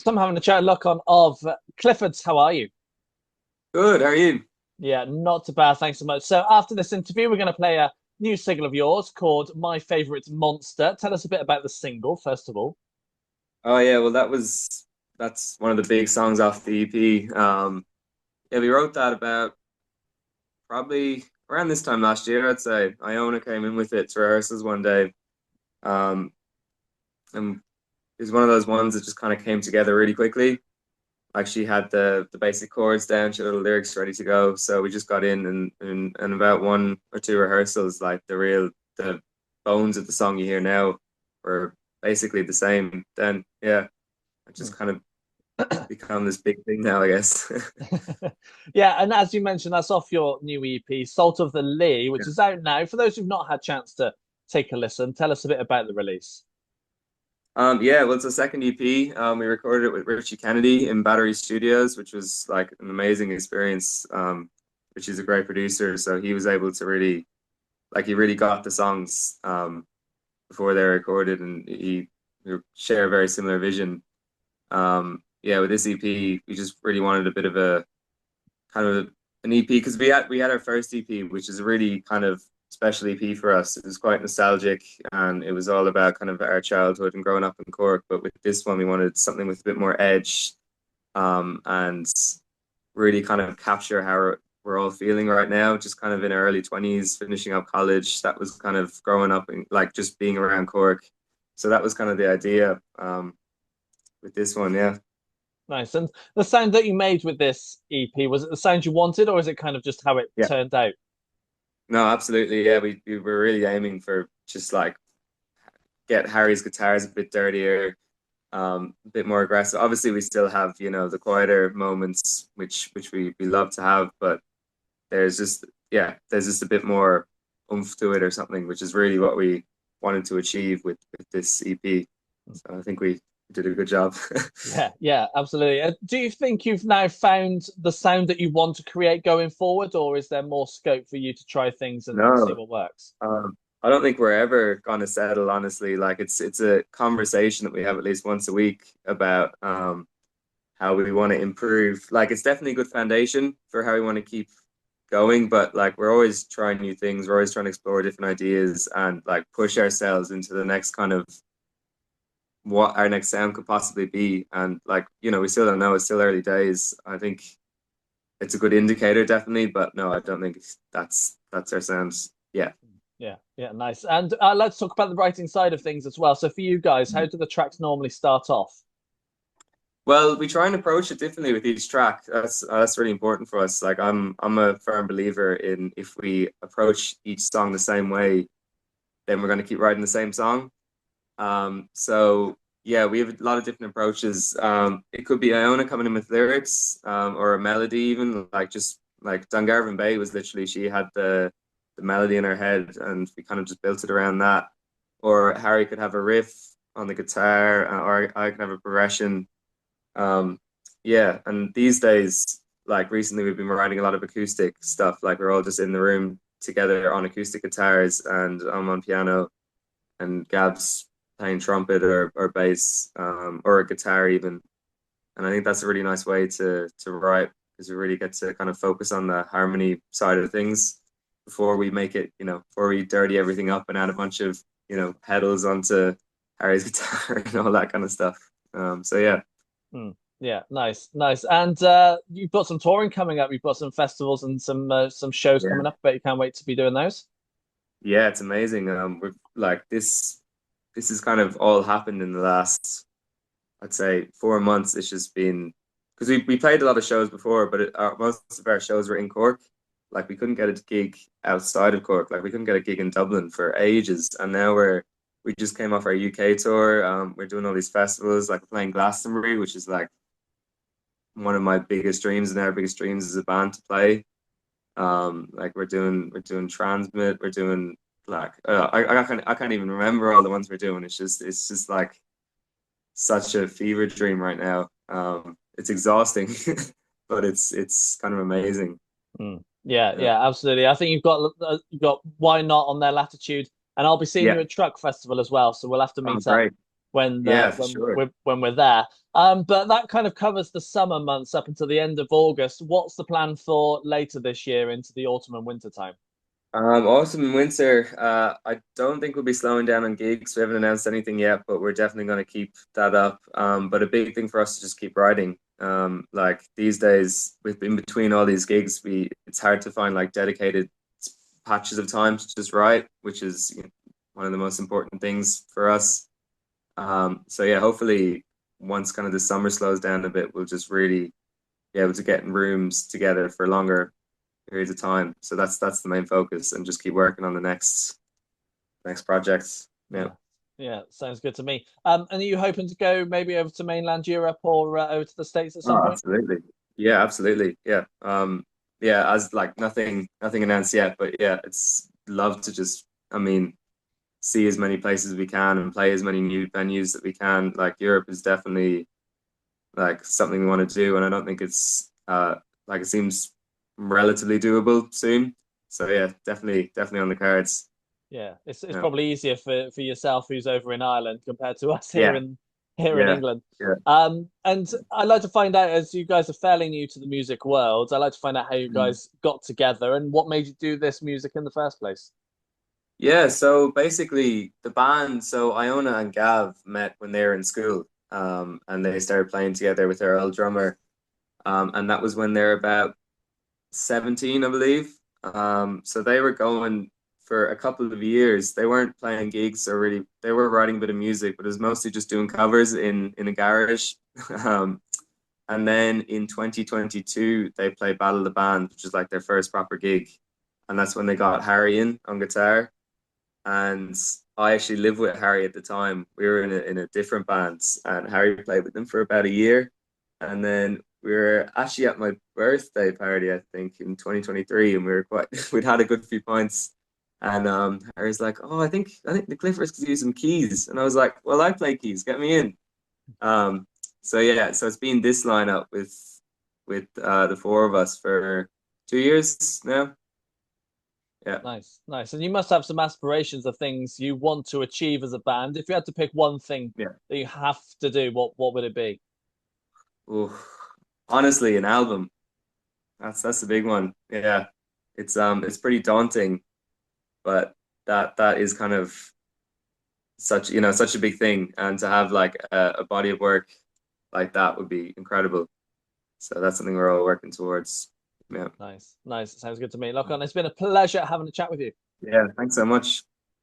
I'm having a chat look on of Cliffords. How are you? Good, how are you? Yeah, not too bad. Thanks so much. So after this interview, we're going to play a new single of yours called My Favorite Monster. Tell us a bit about the single, first of all. Oh yeah, well that's one of the big songs off the EP. Yeah, we wrote that about probably around this time last year, I'd say. Iona came in with it to rehearsals one day. Um, and it was one of those ones that just kind of came together really quickly. Like she had the basic chords down, she had the lyrics ready to go. So we just got in and about one or two rehearsals, like the bones of the song you hear now were basically the same. Then yeah, it Hmm. just kind of become this big thing now, I guess. Yeah, and as you mentioned, that's off your new EP, Salt of the Lee, which Yeah. is out now. For those who've not had a chance to take a listen, tell us a bit about the release. Yeah, well, it's a second EP. We recorded it with Richie Kennedy in Battery Studios, which was like an amazing experience. Which is a great producer, so he was able to really, like, he really got the songs before they were recorded, and we share a very similar vision. Yeah, with this EP, we just really wanted a bit of a kind of an EP because we had our first EP, which is a really kind of special EP for us. It was quite nostalgic, and it was all about kind of our childhood and growing up in Cork. But with this one, we wanted something with a bit more edge, and really kind of capture how we're all feeling right now. Just kind of in our early 20s, finishing up college. That was kind of growing up and like just being around Cork. So that was kind of the idea with this one. Yeah. Nice. And the sound that you made with this EP, was it the sound you wanted, or is it kind of just how it Yeah. turned out? No, absolutely. Yeah, we were really aiming for just like get Harry's guitars a bit dirtier, a bit more aggressive. Obviously, we still have, the quieter moments, which we love to have, but there's just there's just a bit more oomph to it or something, which is really what we wanted to achieve with this EP. So I think we did a good job. Yeah, yeah, absolutely. Do you think you've now found the sound that you want to create going forward, or is there more scope for you to try things and see No, what works? I don't think we're ever gonna settle, honestly. Like it's a conversation that we have at least once a week about how we want to improve. Like it's definitely a good foundation for how we want to keep going, but like we're always trying new things. We're always trying to explore different ideas and like push ourselves into the next kind of what our next sound could possibly be. And like, we still don't know. It's still early days. I think it's a good indicator, definitely, but no, I don't think that's our sound. Yeah. Yeah, yeah, nice. And let's talk about the writing side of things as well. So for you guys, how do the tracks normally start off? Well, we try and approach it differently with each track. That's really important for us. Like I'm a firm believer in if we approach each song the same way, then we're going to keep writing the same song. So yeah, we have a lot of different approaches. It could be Iona coming in with lyrics, or a melody even, like just like Dungarvan Bay was literally she had the melody in her head and we kind of just built it around that. Or Harry could have a riff on the guitar, or I could have a progression. Um, yeah, and these days, like recently, we've been writing a lot of acoustic stuff. Like we're all just in the room together on acoustic guitars, and I'm on piano, and Gab's playing trumpet or bass, or a guitar even. And I think that's a really nice way to write because we really get to kind of focus on the harmony side of things before we make it, before we dirty everything up and add a bunch of, pedals onto Harry's guitar and all that kind of stuff. So yeah. Hmm. Yeah, nice, nice. And you've got some touring coming up. You've got some festivals and some shows Yeah. coming up. But you can't wait to be doing those. Yeah, it's amazing. We're like this has kind of all happened in the last, I'd say, 4 months. It's just been because we played a lot of shows before, but most of our shows were in Cork. Like we couldn't get a gig outside of Cork. Like we couldn't get a gig in Dublin for ages, and now we just came off our UK tour. We're doing all these festivals, like we're playing Glastonbury, which is like one of my biggest dreams and our biggest dreams as a band to play. Like we're doing Transmit, we're doing like I can't even remember all the ones we're doing. It's just like such a fever dream right now. It's exhausting, but it's kind of amazing. Hmm. Yeah, Yeah. yeah, absolutely. I think you've got Why Not on their Latitude, and I'll be seeing you Yeah. at Truck Festival as well. So we'll have to Oh, meet up. great. Yeah, for sure. when we're there. But that kind of covers the summer months up until the end of August. What's the plan for later this year into the autumn and winter time? Autumn and winter, I don't think we'll be slowing down on gigs. We haven't announced anything yet, but we're definitely going to keep that up. But a big thing for us is just keep writing. Like these days, with in between all these gigs, we it's hard to find like dedicated patches of time to just write, which is one of the most important things for us. So yeah, hopefully once kind of the summer slows down a bit, we'll just really be able to get in rooms together for longer periods of time. So that's the main focus, and just keep working on the next projects. Yeah. Yeah, yeah, sounds good to me. And are you hoping to go maybe over to mainland Europe or over to the States at some Oh, point? absolutely. Yeah, absolutely. Yeah. Yeah, as like nothing announced yet, but yeah, it's love to just I mean, see as many places as we can and play as many new venues that we can. Like Europe is definitely like something we want to do, and I don't think it's like it seems relatively doable soon. So yeah, definitely on the cards. Yeah, it's Yeah. probably easier for yourself who's over in Ireland compared to us Yeah. here in Yeah. England. Yeah. And I'd like to find out, as you guys are fairly new to the music world, I'd like to find out how you Mm. guys got together and what made you do this music in the first place. Yeah, so basically the band, so Iona and Gav met when they were in school, and they started playing together with their old drummer, and that was when they were about 17, I believe. So they were going for a couple of years. They weren't playing gigs or really, they were writing a bit of music, but it was mostly just doing covers in a garage. Um, and then in 2022, they played Battle of the Band, which is like their first proper gig, and that's when they got Harry in on guitar. And I actually lived with Harry at the time. We were in a different band, and Harry played with them for about a year. And then we were actually at my birthday party, I think, in 2023, and we were quite we'd had a good few pints. And Harry's like, "Oh, I think the Cliffords could use some keys." And I was like, "Well, I play keys, get me in." Um, so yeah, so it's been this lineup with the four of us for 2 years now. Yeah. Nice, nice. And you must have some aspirations of things you want to achieve as a band. If you had to pick one thing Yeah. that you have to do, what would it be? Ooh. Honestly, an album. That's the big one. Yeah. It's pretty daunting, but that is kind of such a big thing, and to have like a body of work like that would be incredible. So that's something we're all working towards. Yeah. Nice, nice. Sounds good to me. Look on, it's been a pleasure having a chat with you. Yeah, thanks so much.